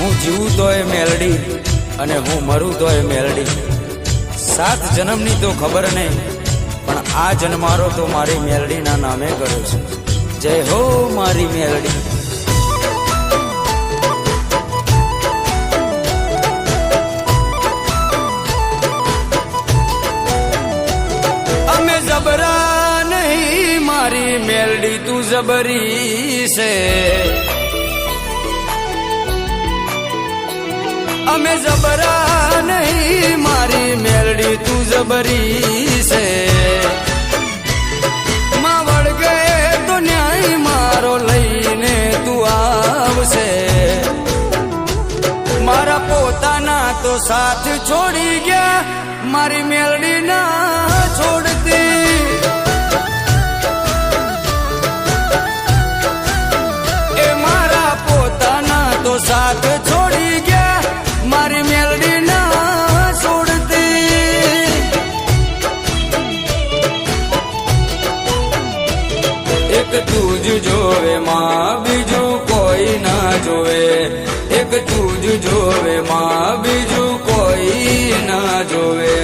હું જીવું તોય મેલડી અને હું મરું તોય મેલડી. 7 જન્મની તો ખબર નહીં, પણ આ જન્મારો તો મારી મેલડીના નામે કર્યો છે. જય હો મારી મેલડી. અમે જબરા નહીં મારી મેલડી, તું જબરી છે. અમે જબરા નહીં મારી મેલડી, તું જબરી છે. માં વળગે તો ન્યાય મારો લઈને તું આવશે. મારા પોતાના તો સાથ છોડી ગયા, મારી મેલડી ના છોડતી. એ મારા પોતાના તો સાથ છોડી ગયા, મારી મેલડી ના છોડતી. એક તું જ જોવે માં, બીજું કોઈ ના જોવે. એક તું જ જોવે માં, બીજું કોઈ ના જોવે.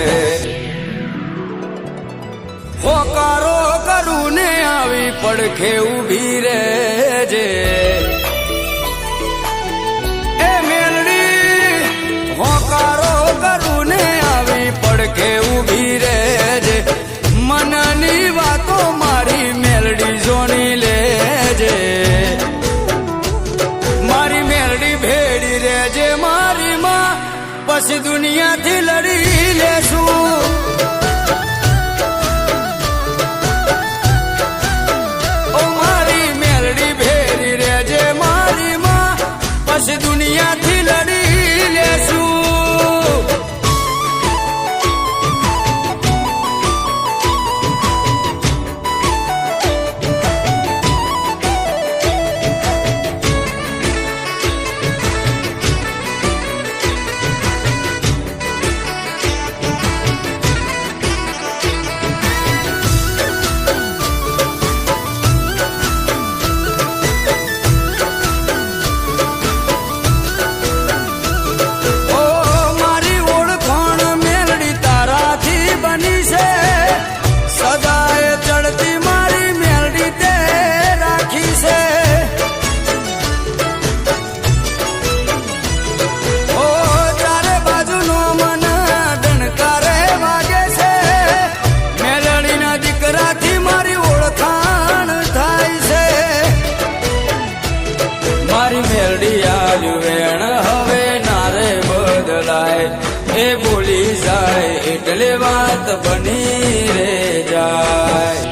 હોકારો કરું ને આવી પડખે ઊભી રહેજે. એ મેલડી હોકારો કરું ને આવી પડખે ઊભી રહેજે. મનની વાતો મારી મેલડી જોની લેજે. મારી મેલડી ભેડી રહેજે મારી માં, પછી દુનિયાથી લડી લેશું. ઓ મારી મેલડી ભેડી રહેજે મારી માં, પછી દુનિયાથી લડી લેશું. એ બોલી જાય એટલે વાત બની રે જાય.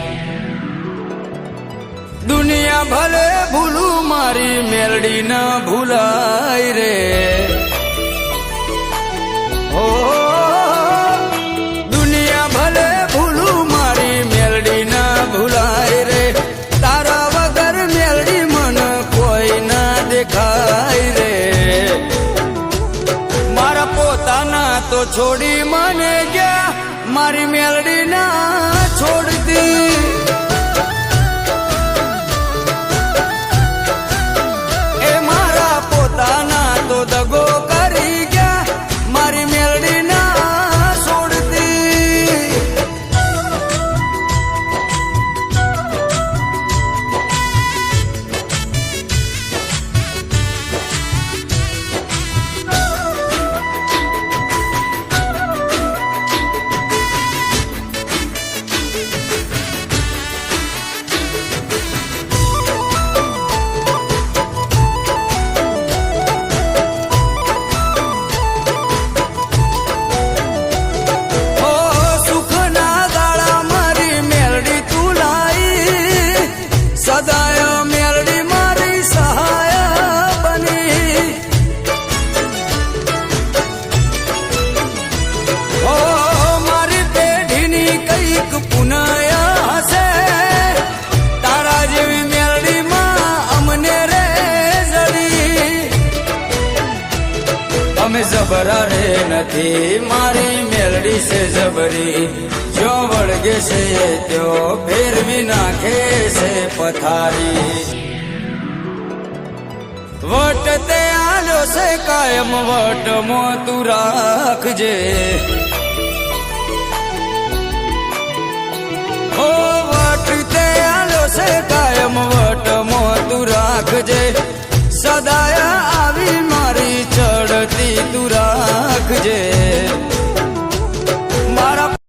દુનિયા ભલે ભૂલું મારી મેલડી ના ભૂલાય રે. હો દુનિયા ભલે ભૂલું મારી મેલડી ના ભૂલાય રે. તારા વગર મેલડી મન કોઈ ના દેખાય રે. મારા પોતાના તો છોડી મને ગયા, મારી મેલડી ના છોડતી. એ મારા પોતાના તો દગો કરી ગયા, મારી મેલડી ના છોડતી. અમે જબરા રે નથી, મારી મેલડી છે જબરી. જો વળગે છે ત્યો ફેરવી નાખે છે પથારી. વટ તે આલ્યો છે કાયમ વટમાં તું રાખજે ઓ વટ તે આલ્યો છે કાયમ